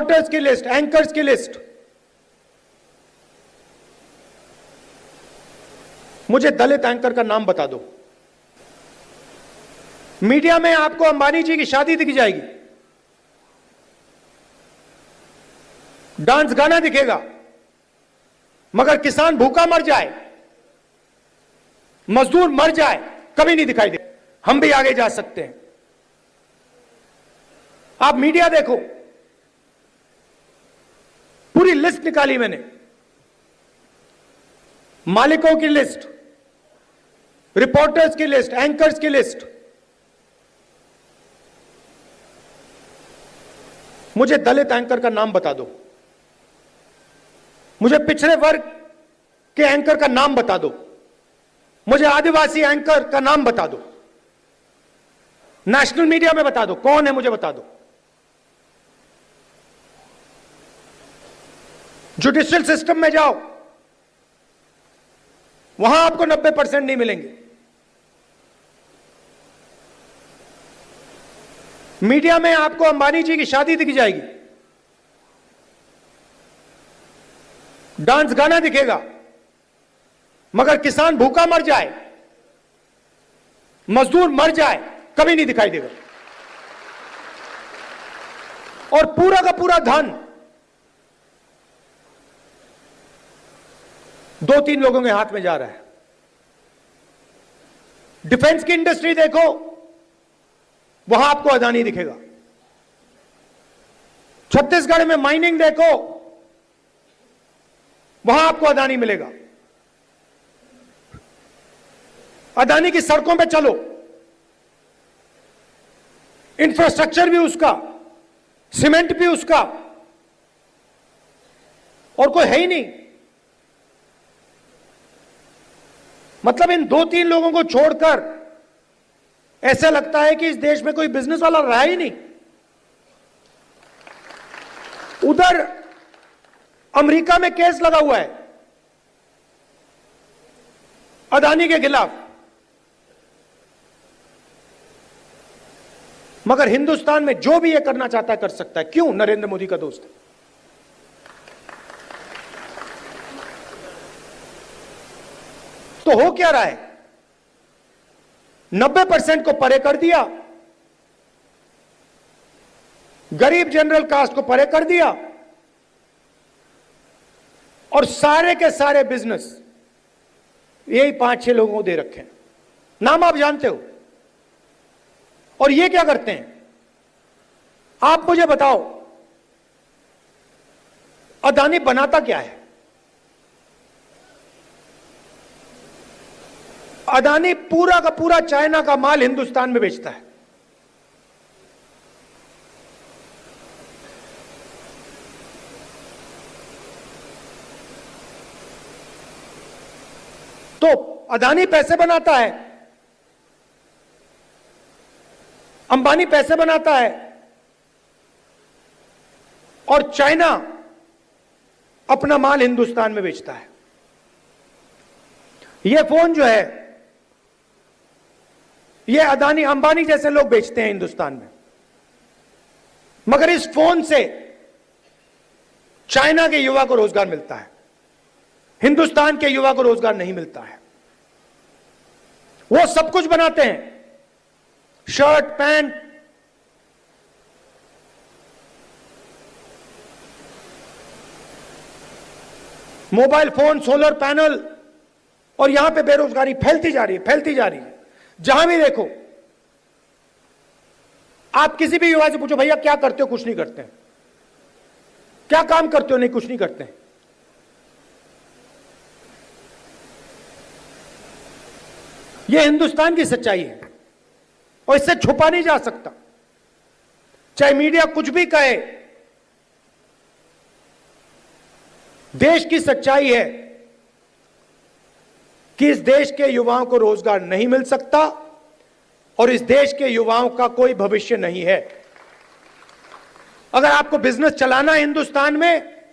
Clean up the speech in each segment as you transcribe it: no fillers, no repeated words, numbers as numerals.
Reporters की list, anchors की list. मुझे दलित एंकर का नाम बता दो। मीडिया में आपको अंबानी जी की शादी दिख जाएगी, डांस गाना दिखेगा, मगर किसान भूखा मर जाए, मजदूर मर जाए, कभी नहीं दिखाई दे। हम भी आगे जा सकते हैं। आप मीडिया देखो, पूरी लिस्ट निकाली मैंने, मालिकों की लिस्ट, रिपोर्टर्स की लिस्ट, एंकर्स की लिस्ट। मुझे दलित एंकर का नाम बता दो, मुझे पिछड़े वर्ग के एंकर का नाम बता दो, मुझे आदिवासी एंकर का नाम बता दो, नेशनल मीडिया में बता दो कौन है, मुझे बता दो। जुडिशियल सिस्टम में जाओ, वहां आपको 90% नहीं मिलेंगे। मीडिया में आपको अंबानी जी की शादी दिख जाएगी, डांस गाना दिखेगा, मगर किसान भूखा मर जाए, मजदूर मर जाए, कभी नहीं दिखाई देगा। और पूरा का पूरा धन 2-3 लोगों के हाथ में जा रहा है। डिफेंस की इंडस्ट्री देखो, वहां आपको अदानी दिखेगा। छत्तीसगढ़ में माइनिंग देखो, वहां आपको अदानी मिलेगा। अदानी की सड़कों पे चलो, इंफ्रास्ट्रक्चर भी उसका, सीमेंट भी उसका, और कोई है ही नहीं। मतलब इन 2-3 लोगों को छोड़कर ऐसा लगता है कि इस देश में कोई बिजनेस वाला रहा ही नहीं। उधर अमेरिका में केस लगा हुआ है अदानी के खिलाफ, मगर हिंदुस्तान में जो भी ये करना चाहता है कर सकता है। क्यों? नरेंद्र मोदी का दोस्त है। तो हो क्या रहा है? 90% को परे कर दिया, गरीब जनरल कास्ट को परे कर दिया, और सारे के सारे बिजनेस यही 5-6 लोगों को दे रखे हैं। नाम आप जानते हो। और ये क्या करते हैं? आप मुझे बताओ, अदानी बनाता क्या है? अदानी पूरा का पूरा चाइना का माल हिंदुस्तान में बेचता है। तो अदानी पैसे बनाता है, अंबानी पैसे बनाता है, और चाइना अपना माल हिंदुस्तान में बेचता है। यह फोन जो है, ये अदानी अंबानी जैसे लोग बेचते हैं हिंदुस्तान में, मगर इस फोन से चाइना के युवा को रोजगार मिलता है, हिंदुस्तान के युवा को रोजगार नहीं मिलता है। वो सब कुछ बनाते हैं, shirt, pant, mobile phone, solar panel, और यहां पे बेरोजगारी फैलती जा रही है, फैलती जा रही है। जहां भी देखो, आप किसी भी युवा से पूछो, भैया क्या करते हो? कुछ नहीं करते हैं। क्या काम करते हो? नहीं, कुछ नहीं करते हैं। यह हिंदुस्तान की सच्चाई है, और इससे छुपा नहीं जा सकता। चाहे मीडिया कुछ भी कहे, देश की सच्चाई है कि इस देश के युवाओं को रोजगार नहीं मिल सकता, और इस देश के युवाओं का कोई भविष्य नहीं है। अगर आपको बिजनेस चलाना है हिंदुस्तान में,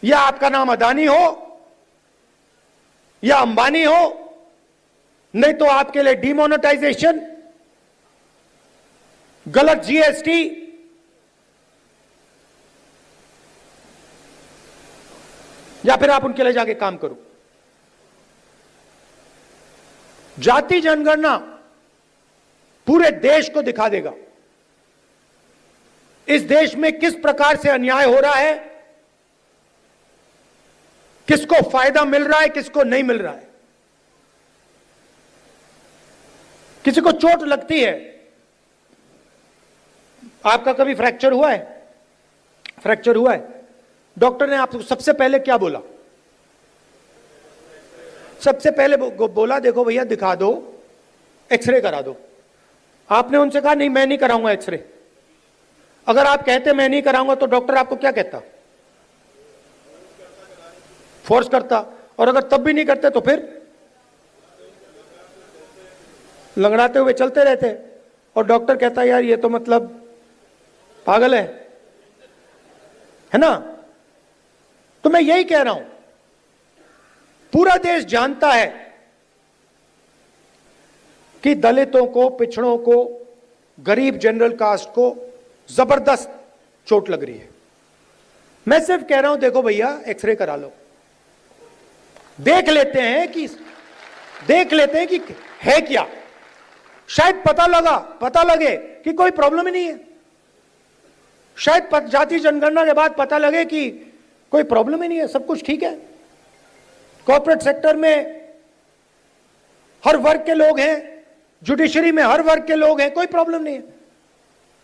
या आपका नाम अदानी हो या अंबानी हो, नहीं तो आपके लिए डीमोनेटाइजेशन, गलत जीएसटी, या फिर आप उनके लिए जाके काम करो। जाति जनगणना पूरे देश को दिखा देगा इस देश में किस प्रकार से अन्याय हो रहा है, किसको फायदा मिल रहा है, किसको नहीं मिल रहा है। किसी को चोट लगती है, आपका कभी फ्रैक्चर हुआ है? फ्रैक्चर हुआ है, डॉक्टर ने आपको सबसे पहले क्या बोला? सबसे पहले बोला देखो भैया दिखा दो, एक्सरे करा दो। आपने उनसे कहा नहीं मैं नहीं कराऊंगा एक्सरे। अगर आप कहते मैं नहीं कराऊंगा तो डॉक्टर आपको क्या कहता? फोर्स करता। और अगर तब भी नहीं करते तो फिर लंगड़ाते हुए चलते रहते। और डॉक्टर कहता यार ये तो मतलब पागल है ना। तो मैं यही कह रहा हूं, पूरा देश जानता है कि दलितों को, पिछड़ों को, गरीब जनरल कास्ट को जबरदस्त चोट लग रही है। मैं सिर्फ कह रहा हूं देखो भैया एक्सरे करा लो, देख लेते हैं कि है क्या। शायद पता लगे कि कोई प्रॉब्लम ही नहीं है। शायद जाति जनगणना के बाद पता लगे कि कोई प्रॉब्लम ही नहीं है, सब कुछ ठीक है। कॉर्पोरेट सेक्टर में हर वर्ग के लोग हैं, जुडिशरी में हर वर्ग के लोग हैं, कोई प्रॉब्लम नहीं है,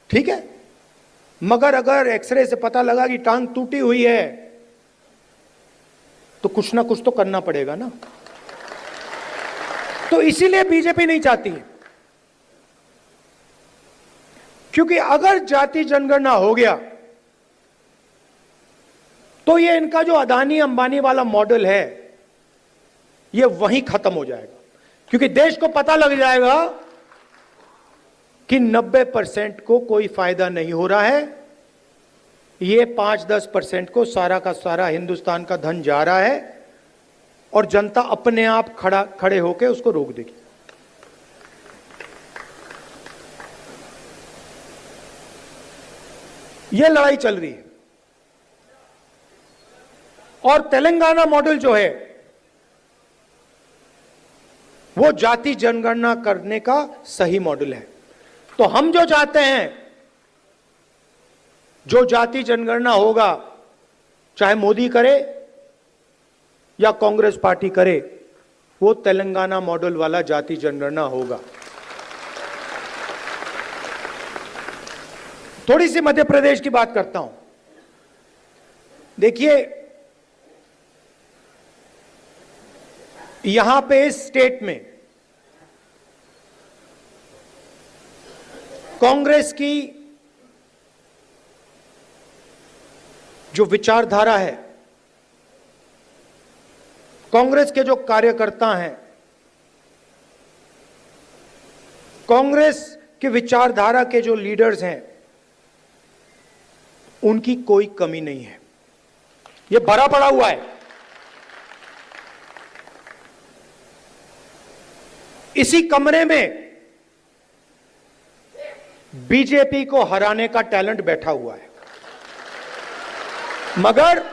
ठीक है। मगर अगर एक्सरे से पता लगा कि टांग टूटी हुई है तो कुछ ना कुछ तो करना पड़ेगा ना। तो इसीलिए बीजेपी नहीं चाहती है, क्योंकि अगर जाति जनगणना हो गया तो ये इनका जो अदानी अंबानी वाला मॉडल है ये वहीं खत्म हो जाएगा। क्योंकि देश को पता लग जाएगा कि 90% को कोई फायदा नहीं हो रहा है, ये 5-10% को सारा का सारा हिंदुस्तान का धन जा रहा है और जनता अपने आप खड़े होकर उसको रोक देगी। ये लड़ाई चल रही है। और तेलंगाना मॉडल जो है वो जाति जनगणना करने का सही मॉडल है। तो हम जो चाहते हैं, जो जाति जनगणना होगा, चाहे मोदी करे या कांग्रेस पार्टी करे, वो तेलंगाना मॉडल वाला जाति जनगणना होगा। थोड़ी सी मध्य प्रदेश की बात करता हूं। देखिए यहां पे इस स्टेट में कांग्रेस की जो विचारधारा है, कांग्रेस के जो कार्यकर्ता हैं, कांग्रेस की विचारधारा के जो लीडर्स हैं, उनकी कोई कमी नहीं है। यह भरा पड़ा हुआ है। इसी कमरे में बीजेपी को हराने का टैलेंट बैठा हुआ है। मगर